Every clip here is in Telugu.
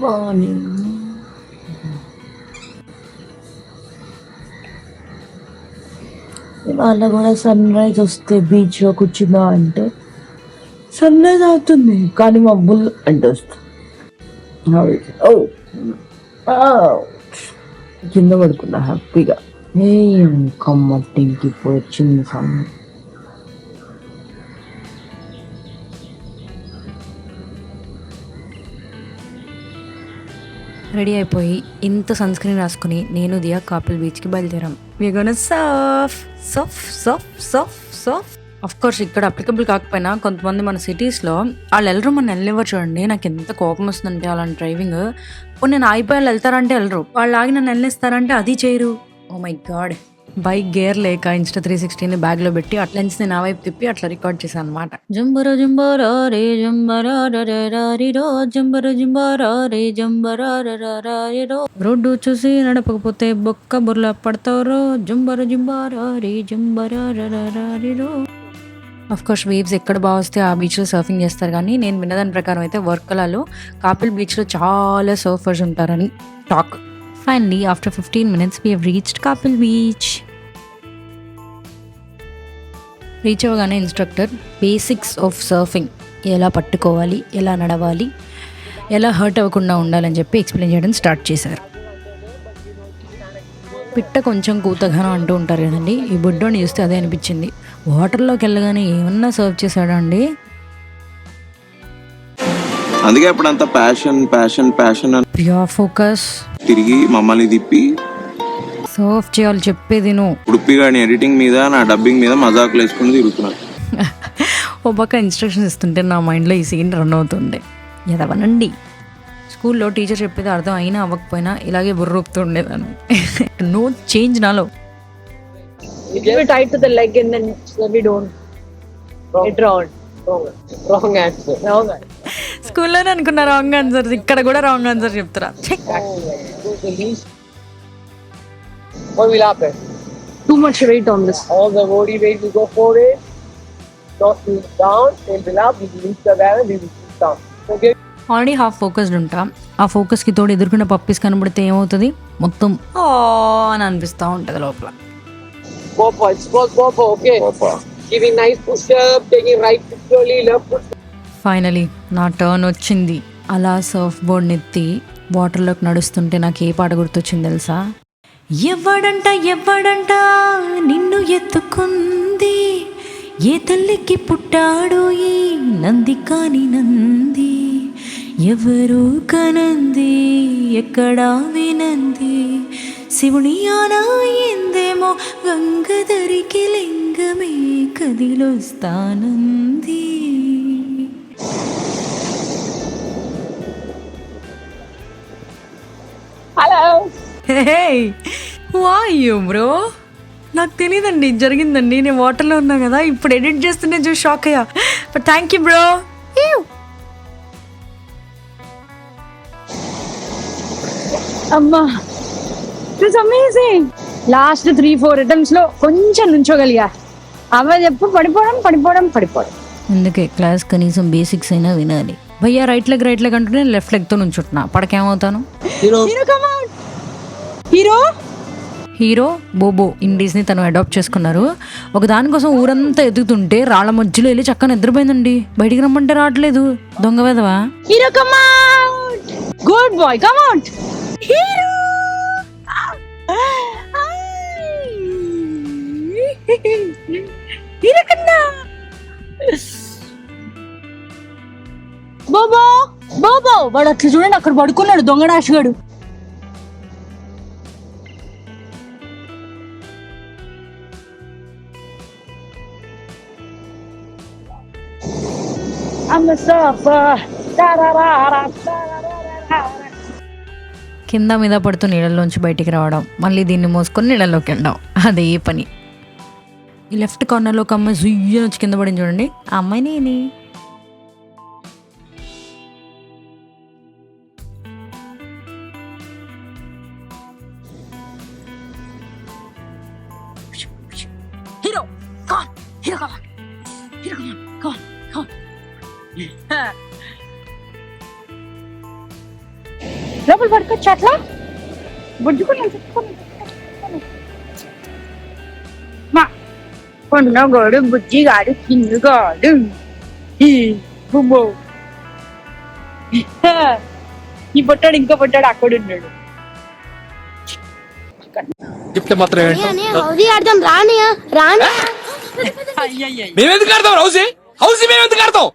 మార్నింగ్ ఇవాళ కూడా సన్ రైజ్ వస్తే బీచ్లో కూర్చుందా అంటే సన్ రైజ్ అవుతుంది కానీ మబ్బులు అంటే వస్తుంది. ఓ కింద పడుకున్నా హ్యాపీగా. కమ్మటింకి ఇప్పుడు వచ్చింది సన్. రెడీ అయిపోయి ఇంత సన్ స్క్రీన్ రాసుకుని నేను దియా కాపిల్ బీచ్కి బయలుదేరాం. We're gonna surf surf surf surf surf. Of course ఇక్కడ అప్లికబుల్ కాకపోయినా కొంతమంది మన సిటీస్లో వాళ్ళు వెళ్ళరు, మన వెళ్ళేవారు. చూడండి నాకు ఎంత కోపం వస్తుందంటే అలాంటి డ్రైవింగ్. ఇప్పుడు నేను ఆగిపోయి వెళ్తారంటే వెళ్ళరు, వాళ్ళు ఆగి నన్ను వెళ్ళేస్తారంటే అది చేయరు. Oh my god. Bike gear లేక ఇన్స్టా 360ని బ్యాగ్లో పెట్టి అట్లా నుంచి నా వైపు తిప్పి అట్లా రికార్డ్ చేశాను అనమాట. జంబరో జంబరో రే జంబరో రో జంబరో జంబరో రే జంబరో రో. రోడ్డు చూసి నడపకపోతే బొక్క బుర్ల పడతారో జంబరో జంబరో రే జంబరో రో. ఆఫ్ కోర్స్ వేవ్స్ ఎక్కడ బాగా వస్తే ఆ బీచ్లో సర్ఫింగ్ చేస్తారు, కానీ నేను విన్నదాని ప్రకారం అయితే వర్కలాలో కాపిల్ బీచ్లో చాలా సర్ఫర్స్ ఉంటారని talk. Finally, after 15 minutes, we have reached Kapil Beach. Reach అవ్వగానే ఇన్స్ట్రక్టర్ బేసిక్స్ ఆఫ్ సర్ఫింగ్, ఎలా పట్టుకోవాలి, ఎలా నడవాలి, ఎలా హర్ట్ అవ్వకుండా ఉండాలని చెప్పి ఎక్స్ప్లెయిన్ చేయడం స్టార్ట్ చేశారు. పిట్ట కొంచెం కూతగానం అంటూ ఉంటారు కదండి, ఈ బుడ్డోని చూస్తే అదే అనిపించింది. వాటర్లోకి వెళ్ళగానే ఏమన్నా సర్వ్ చేశాడా అండి. అందుకే అప్పుడంతా ప్యాషన్ ప్యాషన్ ప్యాషన్ అని ప్యూర్ ఫోకస్. తిరిగి మమ్మల్ని తిప్పి సర్ఫ్ చేయాలి చెప్పేది నువ్వు. ఉడిపి గాని ఎడిటింగ్ మీద నా డబ్బింగ్ మీద మజాకులు వేసుకుని తిరుగుతున్నాను. ఓ పక్క ఇన్స్ట్రక్షన్స్ ఇస్తుంటే నా మైండ్లో ఈ సీన్ రన్ అవుతుండే. ఎదవనండి. స్కూల్లో టీచర్ చెప్పేది అర్థం అయినా అవ్వకపోయినా ఇలాగే బుర్ర ఊపుతూ ఉండేదాన్ని. నో చేంజ్ నాలో. Give it tight to the leg and then we don't hit round. Wrong answer. స్కూల్లోనే అనుకున్నా రాంగ్ ఆన్సర్, ఇక్కడ కూడా రాంగ్ ఆన్సర్ చెప్తారా. What will happen? Too much weight on this. All the body weight will go forward. Not down. It will up. We will reach the balance. We will sit down. Okay. Already half focused ఉంటా. ఆ ఫోకస్కి తోడు ఎదుర్కొన్న పప్పీస్ కనబడితే ఏమవుతుంది, మొత్తం ఓ అని అనిపిస్తూ ఉంటుంది లోపల. Popo. It's called Popo. Okay. Popo. Giving nice push-up. Taking right foot slowly. Left foot. Finally నా టర్న్ వచ్చింది. అలా సర్ఫ్ బోర్డ్ ఎత్తి వాటర్లోకి నడుస్తుంటే నాకు ఏ పాట గుర్తొచ్చింది తెలుసా? ఎవ్వడంట ఎవ్వడంట నిన్ను ఎత్తుకుంది, ఏ తల్లికి పుట్టాడో ఈ నంది కాని నంది, ఎవరు కనంది ఎక్కడా వినంది, శివుని ఆనాయిందేమో గంగధరికి లింగమే కదిలొస్తానంది. Hello. Hey, who are you, bro? నాకు తెలియదండి జరిగిందండి. నేను వాటర్లో ఉన్నా కదా, ఇప్పుడు ఎడిట్ చేస్తుంటే చూసి షాక్ అయ్యా. But thank you bro. అమ్మా, it was amazing. Last 3-4 attempts లో కొంచెం నుంచోగలిగా. అవ్వ చెప్పు పడిపోవడం పడిపోవడం పడిపోవడం. అందుకే క్లాస్ కనీసం బేసిక్స్ అయినా వినాలి. భయ్యా రైట్ లెగ్ అంటూనే లెఫ్ట్ లెగ్తో నుంచుంటున్నా, పడకేమవుతాను. హీరో బోబో ఇండీస్ని తను అడాప్ట్ చేసుకున్నారు. ఒక దానికోసం ఊరంతా ఎదుగుతుంటే రాళ్ళ మధ్యలో వెళ్ళి చక్కగా నిద్రపోయిందండి. బయటికి రమ్మంటే రావట్లేదు, దొంగ వెదవా. Hero come out, good boy come out. Hero hero కన్నా బోబో బోబో. వాడు అట్లా చూడండి, అక్కడ పడుకున్నాడు దొంగడాషగాడు. కింద మీద పడుతూ నీళ్ళలోంచి బయటికి రావడం, మళ్ళీ దీన్ని మోసుకొని నీళ్ళలోకి వెళ్ళడం, అదే పని. ఈ లెఫ్ట్ కార్నర్లో ఒక అమ్మాయి జుయ్యని వచ్చి కింద పడింది చూడండి, ఆ అమ్మాయి నేనే. హీరో హీరో హీరో లోపల పడుకోవచ్చు అట్లా బుజ్జుకున్నాను మా కొన్నగాడు బుజ్జిగాడు కిందుగాడు ఈ పొట్టాడు ఇంకా పొట్టాడు అక్కడ ఉన్నాడు. చెప్తే మాత్రం హౌసీ ఆడదాం రానియా రాని మేమెందుకు ఆడతాం హౌసీ మేమెందుకు ఆడతాం?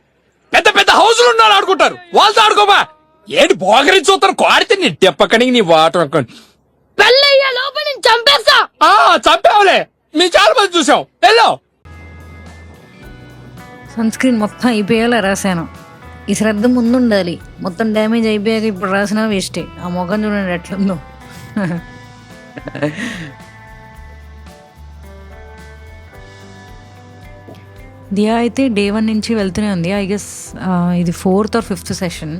పెద్ద పెద్ద హౌసులు ఉన్నారు ఆడుకుంటారు, వాళ్ళతో ఆడుకోమా. ఏంటి బోగరించి చూస్తారు కోడితే నీ తెప్పకని నీ వాటర్ పెళ్ళయ్యా లోపల నేను చంపేస్తా. చంపేవలే, మేము చాలా మంది చూసాం. వెళ్ళు. సన్ స్క్రీన్ మొత్తం అయిపోయేలా రాశాను. ఈ శ్రద్ధ ముందు ఉండాలి. మొత్తం డ్యామేజ్ అయిపోయాక ఇప్పుడు రాసినా వేస్టే. ఆ మొఖం చూడండి ఎట్లుందో. దియా అయితే డే 1 నుంచి వెళ్తూనే ఉంది. ఐ గెస్ ఇది 4th or 5th సెషన్.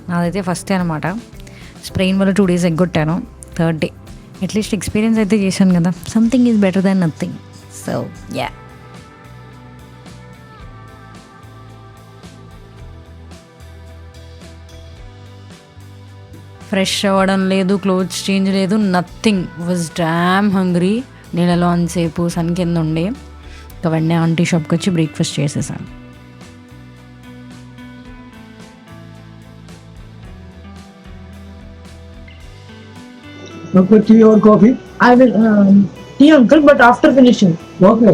నాదైతే ఫస్ట్ డే అనమాట. స్ప్రెయిన్ వల్ల 2 days ఎగ్గొట్టాను. 3rd డే అట్లీస్ట్ ఎక్స్పీరియన్స్ అయితే చేశాను కదా. Something is better than nothing. So yeah. Fresh అవ్వడం లేదు, క్లోత్స్ చేంజ్ లేదు, నథింగ్. Was damn hungry. నీళ్ళలో అంతసేపు సన్ కింద ఉండే ఇంకా వెంటనే ఆంటీ షాప్కి వచ్చి బ్రేక్ఫాస్ట్ చేసేసాను. Okay, tea or coffee? I will tea, uncle, but after finishing. Okay.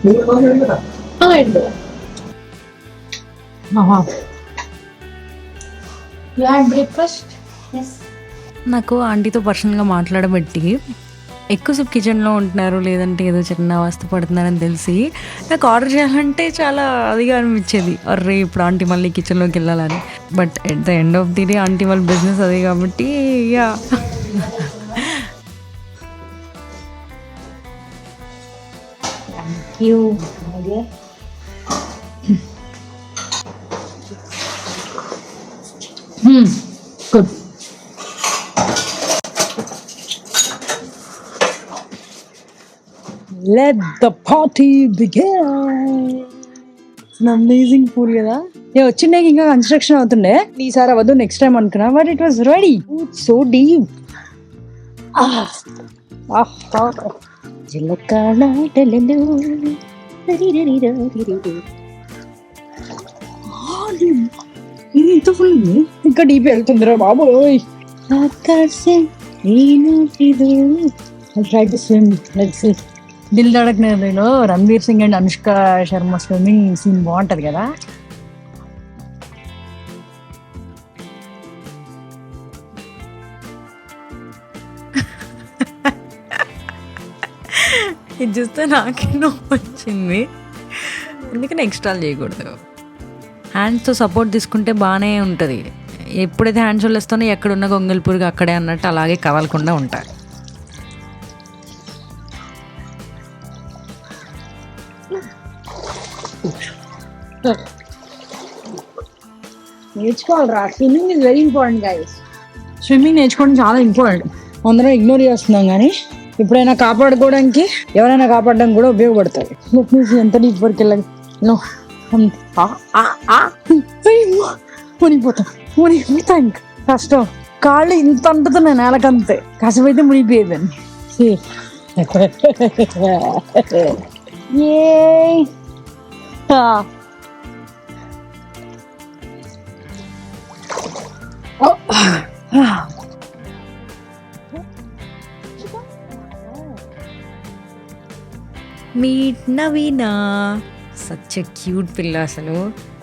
You will not get it. You had breakfast? Yes. నాకు ఆంటీతో పర్సనల్గా మాట్లాడబట్టి ఎక్కువసేపు కిచెన్లో ఉంటున్నారు, లేదంటే ఏదో చిన్న అవస్థ పడుతున్నారని తెలిసి నాకు ఆర్డర్ చేయాలంటే చాలా అదిగా అనిపించేది. అర్రే ఇప్పుడు ఆంటీ మళ్ళీ కిచెన్లోకి వెళ్ళాలని. But at the end of the day aunty వాళ్ళ బిజినెస్ అదే కాబట్టి yeah. You. Good. Let the party begin. Amazing pool కదా. నేను వచ్చిండే ఇంకా కన్స్ట్రక్షన్ అవుతుండే. ఈసారి అవ్వదు నెక్స్ట్ టైం అనుకున్నా, but it was ready. So deep. ఇది ఇంత ఫుల్ ఉంది, ఇంకా డీప్ వెళ్తుందిరా బాబు. దిల్ ధడక్ లో Ranveer Singh and Anushka Sharma swimming scene బాగుంటది కదా. ఇది చూస్తే నాకే నొప్పి వచ్చింది, అందుకని ఎక్స్ట్రాల్ చేయకూడదు. హ్యాండ్స్తో సపోర్ట్ తీసుకుంటే బాగానే ఉంటుంది. ఎప్పుడైతే హ్యాండ్స్ వదిలేస్తానో ఎక్కడున్న గొంగల్ పురుగు అక్కడే అన్నట్టు అలాగే కదలకుండా ఉంటాయి. నేర్చుకోవాలరా. Swimming is very important guys. Swimming నేర్చుకోవడం చాలా ఇంపార్టెంట్. అందరం ఇగ్నోర్ చేస్తున్నాం, కానీ ఎప్పుడైనా కాపాడుకోవడానికి ఎవరైనా కాపాడడానికి కూడా ఉపయోగపడతాయి. ఎంత డీప్ వరకు వెళ్ళాలి. మునిగిపోతా ఇంకా కష్టం. కాళ్ళు ఇంత అంటుతున్నాయి నేలకంతే. కాసేపు అయితే మునిగిపోయేదాన్ని. Meet Naveena. Such a cute పిల్ల. అసలు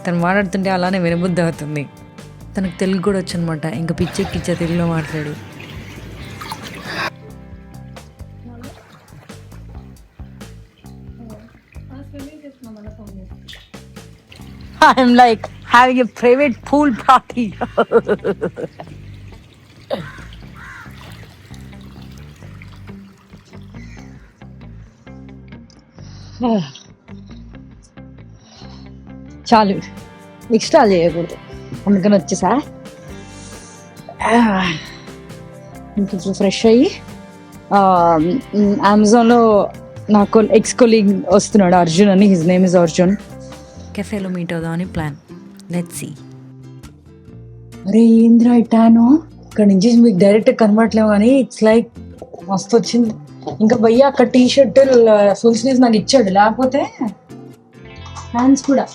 తను మాట్లాడుతుంటే అలానే వినబుద్ధి అవుతుంది. తనకు తెలుగు కూడా వచ్చు అనమాట. ఇంకా పిచ్చెక్కిచ్చా తెలుగులో మాట్లాడి. I'm like having a private pool party. చాలు, ఎక్స్ట్రా చేయకూడదు, అందుకని వచ్చేసా. ఇంకొంచెం ఫ్రెష్ అయ్యి అమెజాన్లో నాకు ఎక్స్ కొలీగ్ వస్తున్నాడు, అర్జున్ అని. His name is Arjun. కెఫేలో మీట్ అవుదాం అని ప్లాన్. Let's see. అరే ఏంద్రా ఇటాను ఇక్కడ నుంచి మీకు డైరెక్ట్ కనబడట్లేము కానీ ఇట్స్ లైక్ మస్తు వచ్చింది. ఇంకా భయ్య అక్కడ టీ షర్ట్ ఫుల్ స్లీవ్స్ నాకు ఇచ్చాడు, లేకపోతే హ్యాండ్స్ కూడా.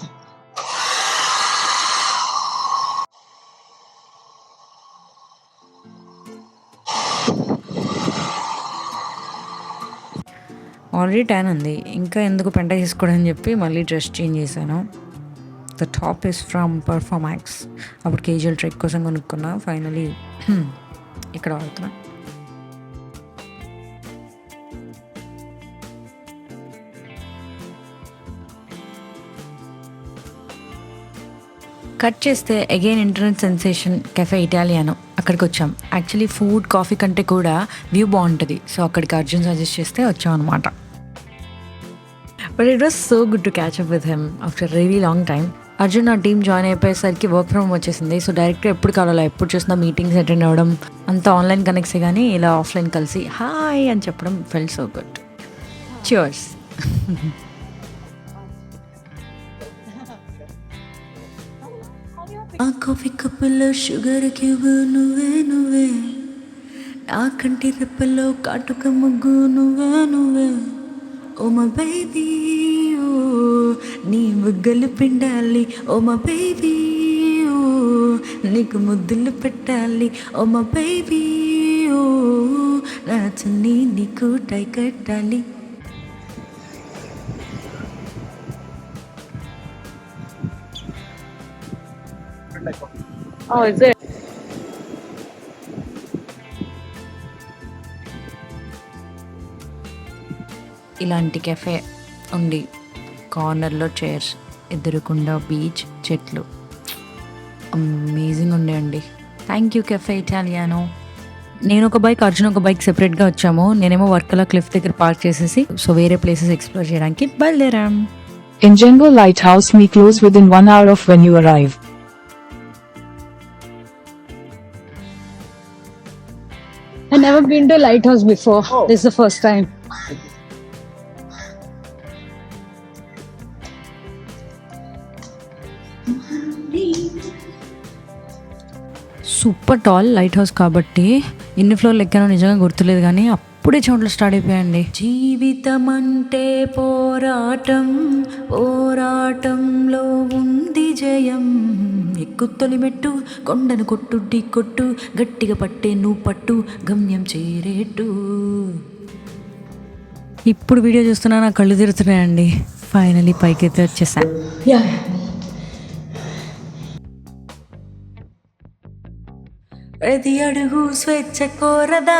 ఆల్రెడీ ట్యాన్ ఉంది, ఇంకా ఎందుకు పెంట చేసుకోవడం చెప్పి మళ్ళీ డ్రెస్ చేంజ్ చేశాను. The top is from Performax. అప్పుడు కేజువల్ ట్రెక్ కోసం కొనుక్కున్నా, ఫైనలీ ఇక్కడ వాడుతున్నా. కట్ చేస్తే అగైన్ ఇంటర్నెట్ సెన్సేషన్ కెఫే ఇటాలియానో అక్కడికి వచ్చాం. యాక్చువల్లీ ఫుడ్ కాఫీ కంటే కూడా వ్యూ బాగుంటుంది, సో అక్కడికి అర్జున్ సజెస్ట్ చేస్తే వచ్చాం అనమాట. But it was so good to catch up with him after really long time. Arjun నా టీమ్ జాయిన్ అయిపోయేసరికి వర్క్ ఫ్రమ్ వచ్చేసింది, సో డైరెక్ట్గా ఎప్పుడు కావాలో ఎప్పుడు చూసినా మీటింగ్స్ అటెండ్ అవ్వడం అంతా ఆన్లైన్ కనెక్ట్సే, కానీ ఇలా ఆఫ్లైన్ కలిసి హాయ్ అని చెప్పడం ఫెల్ట్ సో గుడ్. చియర్స్. ఆ కాఫీ కప్పులో షుగర్ క్యూబ్ నువ్వే నువ్వే, నా కంటి రెప్పలో కాటుక ముగ్గు నువ్వే నువ్వే. ఓ మా బేబీ ఓ నీ బుగ్గలు పిండాలి, ఓ మా బేబీ ఓ నీకు ముద్దులు పెట్టాలి, ఓ మా బేబీ ఓ నా చున్నీ నీకు టై కట్టాలి. Oh, is it? ఇలాంటి కెఫే ఉండి కార్నర్లో చైర్స్, ఎదురుకుండా బీచ్, చెట్లు, అమేజింగ్ ఉండే అండి. Thank you cafe Italiano. నేను ఒక బైక్, అర్జున్ ఒక బైక్ సెపరేట్గా వచ్చాము. నేనేమో వర్కలా క్లిఫ్ దగ్గర పార్క్ చేసేసి సో వేరే ప్లేసెస్ ఎక్స్ప్లోర్ చేయడానికి బయలుదేరాం. In Jengo Lighthouse, we close within 1 hour of when you arrive. I've never been to a lighthouse before. Oh. This is the first time. Super tall light house కాబట్టి ఎన్ని ఫ్లోర్లు ఎక్కానో నిజంగా గుర్తులేదు, కానీ అప్పుడే చోట్ల స్టార్ట్ అయిపోయాయండి. జీవితం అంటే పోరాటం, పోరాటంలో ఉంది జయం. ఎక్కు తొలిమెట్టు, కొండను కొట్టు, ఢీ కొట్టు, గట్టిగా పట్టే నువ్వు పట్టు, గమ్యం చేరేట్టు. ఇప్పుడు వీడియో చూస్తున్నా నా కళ్ళు తిరుగుతున్నాయండి. ఫైనలీ పైకైతే వచ్చేసాను. ప్రతి అడుగు స్వేచ్ఛ కోరదా.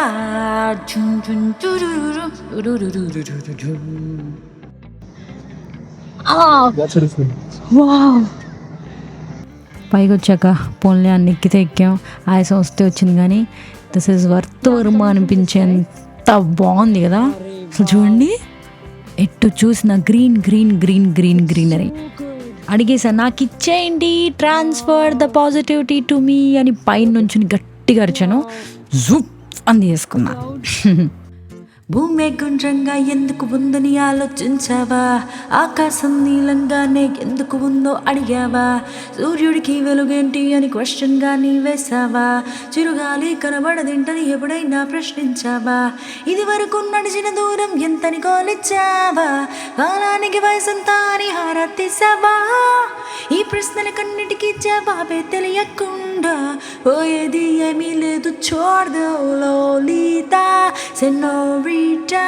పైకి వచ్చాక పోన్లే అన్ని ఎక్కితే ఎక్కాం, ఆయాసం వస్తే వచ్చింది, కానీ దిస్ ఈజ్ వర్త్ వర్మ అనిపించేంత బాగుంది కదా. అసలు చూడండి, ఎటు చూసిన green green green green greenery. అడిగేసా నాకు ఇచ్చేయండి, transfer the positivity to me అని పైన నుంచి గట్టిగా అరిచాను. జూప్ అని చేసుకున్నా. భూమి గుండ్రంగా ఎందుకు ఉందని ఆలోచించావా? ఆకాశం నీలంగానే ఎందుకు ఉందో అడిగావా? సూర్యుడికి వెలుగేంటి అని క్వశ్చన్గా నీ వేసావా? చిరుగాలి కనబడదేంటని ఎప్పుడైనా ప్రశ్నించావా? ఇది వరకు నడిచిన దూరం ఎంతని కోలిచ్చావా? కాలానికి వయసంతా అని హారా తీసావా? ఈ ప్రశ్నలకన్నిటికీ జవాబే తెలియకుండా పోయేది ఏమీ లేదు. చూడదు లోలీతా సెనోరిటా,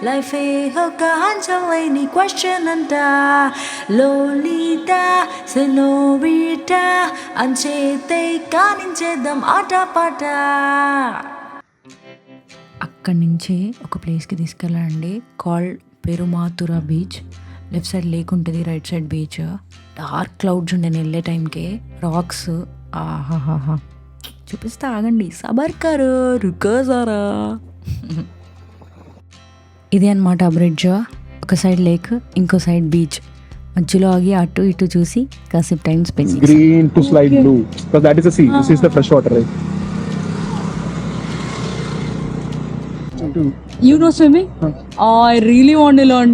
లైఫే ఒక అంచలేని క్వశ్చన్ అంట. లోలీతా సెనోరిటా, అంచేతే కానించేద్దాం ఆట పాట. అక్కడి నుంచి ఒక ప్లేస్కి తీసుకెళ్ళండి, called Perumathura beach. Left side lake ఉంటుంది, right side beach. Dark clouds ఉండే నేను వెళ్ళే టైంకి, రాక్స్. ఆహాహా, చూపిస్తా ఆగండి. సబర్ కరో రుకో జరా. ఇదే అనమాట బ్రిడ్జ్. ఒక సైడ్ లేక్, ఇంకో సైడ్ బీచ్. మధ్యలో ఆగి అటు ఇటు చూసి కాసేపు time spend. Green to slight blue, because that is the sea. This is the fresh water, right? You know swimming? Oh, I really want to learn.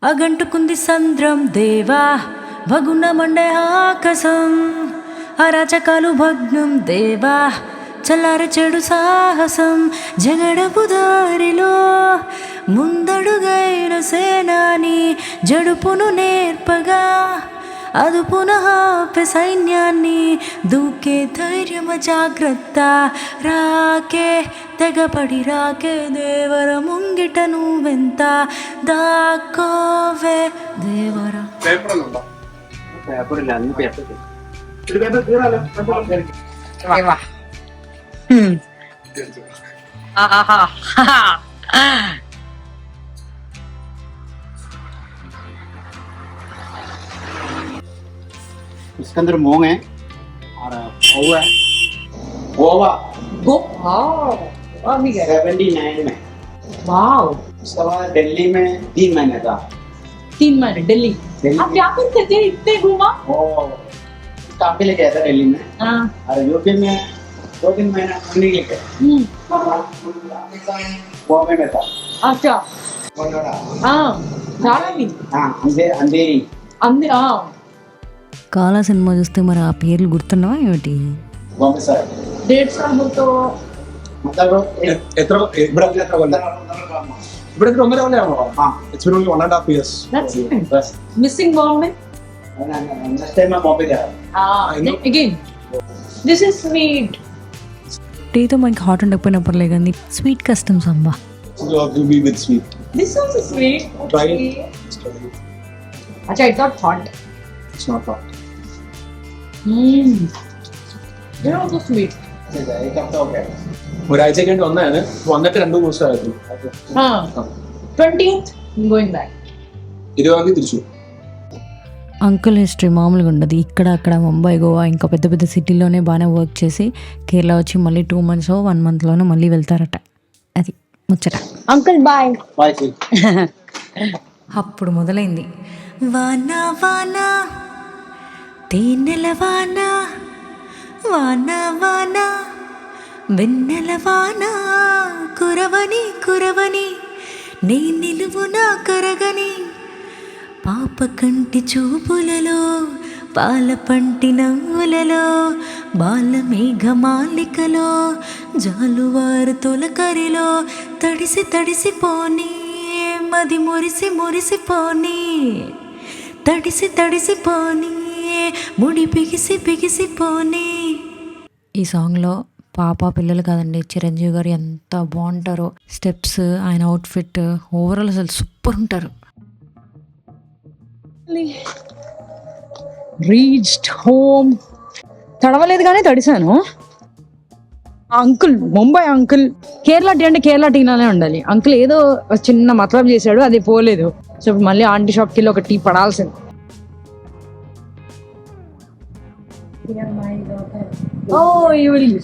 అగంటుకుంది సంద్రం దేవా భగునమండే ఆకాశం అరాచకాలు భగ్నం దేవా చల్లార చెడు సాహసం జగడపు దారిలో ముందడుగైన సేనాని జడుపును నేర్పగా అదుపున ఆపే సైన్యాన్ని దూకే ధైర్యమ జాగ్రత్త రాకే తెగపడి రాకే దేవర ముంగిట నువ్వెంత దాకోవే దేవర. इसके अंदर मूंग है और पाव है गोवा 79 में। वाओ, उसके बाद दिल्ली में 3 महीने था। 3 महीने दिल्ली। आप क्या करते थे इतने घूमा? वो काम के लिए गया था दिल्ली में हाँ। और यूपी में 2-3 महीना पढ़ने के लिए गया। बॉम्बे में था। अच्छा हाँ जाना भी हाँ अंधेरी अंदर हाँ కాలా సినిమా చూస్తే మరి ఆ పేర్లు గుర్తున్నావా ఏమిటి? बॉम्बे सर 1.5 साल तो मतलब It's been only 1.5 years. that's it. बस Missing Bombay. नेक्स्ट टाइम मैं बॉम्बे जा रहा हूँ। Then again this is sweet. టీతో మనకి హాట్ ఉండకపోయినా పర్లేదు కానీ స్వీట్ కస్టమ్స్ అమ్మా. So you have to be with sweet. This also sweet. Try Okay. it. Acha, it's not hot. It's not hot. They're also sweet. एक हफ्ता हो गया। ഒരാഴ്ച കഴിഞ്ഞിട്ട് വന്നതാണ് വന്നിട്ട് 2 ദിവസമായിരുന്നു. Huh. 20th I'm going back. 20 തിരിച്ചു. అంకుల్ హిస్టరీ మామూలుగా ఉండదు. ఇక్కడ అక్కడ ముంబై గోవా ఇంకా పెద్ద పెద్ద సిటీలోనే బాగానే వర్క్ చేసి కేరళ వచ్చి మళ్ళీ 2 months 1 monthలోనూ మళ్ళీ వెళ్తారట. అది ముచ్చట. Uncle, bye. बाय सी। అప్పుడు మొదలైంది వానా వానా తేనెల వానా వానా వానా వెన్నెల వానా కురవని కురవని నీ నిలువునా కరగని పాప కంటి చూపులలో పాల పంటి నవ్వులలో బాల మేఘమాలికలో జాలువారు తొలకరిలో తడిసి తడిసిపోని మది మురిసి మురిసిపోని తడిసి తడిసిపోని ముడి బిగిసి బిగిసిపోని. ఈ సాంగ్లో పాప పిల్లలు కాదండి, చిరంజీవి గారు ఎంత బాగుంటారో. స్టెప్స్, ఆయన అవుట్ఫిట్, ఓవరాల్ అసలు సూపర్ ఉంటారు. Reached home. తడవలేదు కానీ తడిసాను. Uncle, Mumbai uncle Kerala tea అంటే కేరళ టీలోనే ఉండాలి. అంకుల్ ఏదో చిన్న మతలబ్ చేశాడు, అది పోలేదు. సో ఇప్పుడు మళ్ళీ ఆంటీ షాప్కి వెళ్ళి ఒక tea పడాల్సింది. Oh,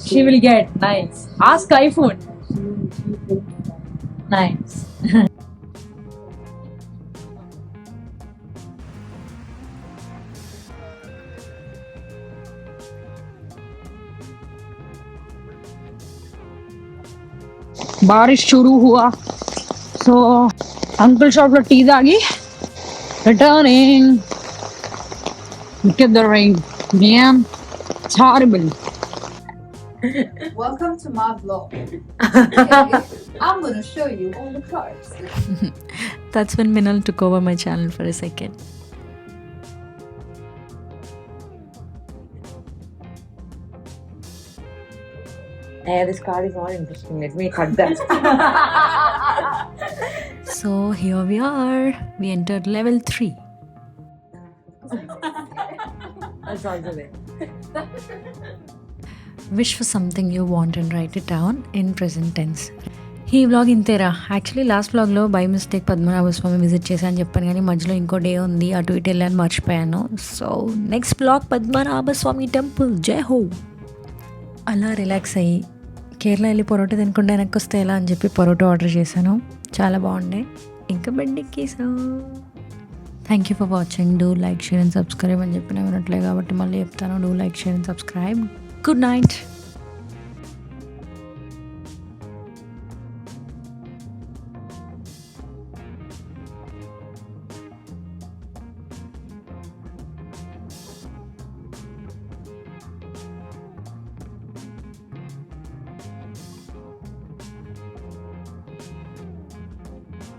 she will get nice. Ask iPhone. Nice. बारिश शुरू हुआ, so अंकल शॉप लो टी तागी returning. Look at the rain, man, it's horrible. Welcome to my vlog. Today, I'm gonna show you all the cars. That's when Minal took over my channel for a second. This car is not interesting. Let me cut that. So here we are. We entered level 3. That's also there. Wish for something you want and write it down in present tense. ఈ వ్లాగ్ ఇంతేరా. యాక్చువల్లీ లాస్ట్ వ్లాగ్లో by mistake Padmanabha Swamy visit చేశాను చెప్పాను, కానీ మధ్యలో ఇంకో డే ఉంది, అటు ఇటు వెళ్ళాను మర్చిపోయాను. సో నెక్స్ట్ వ్లాగ్ పద్మనాభ స్వామి టెంపుల్, జై హో. అలా రిలాక్స్ అయ్యి కేరళ వెళ్ళి పొరోటా తినకుండా వెనక్కి వస్తే ఎలా అని చెప్పి పొరోటా ఆర్డర్ చేశాను. చాలా బాగుండే. ఇంకా బెడ్ ఎక్కేసాం. Thank you for watching. Do like, share and subscribe అని చెప్పిన వినట్లే కాబట్టి మళ్ళీ చెప్తాను. Do like, share and subscribe. Good night.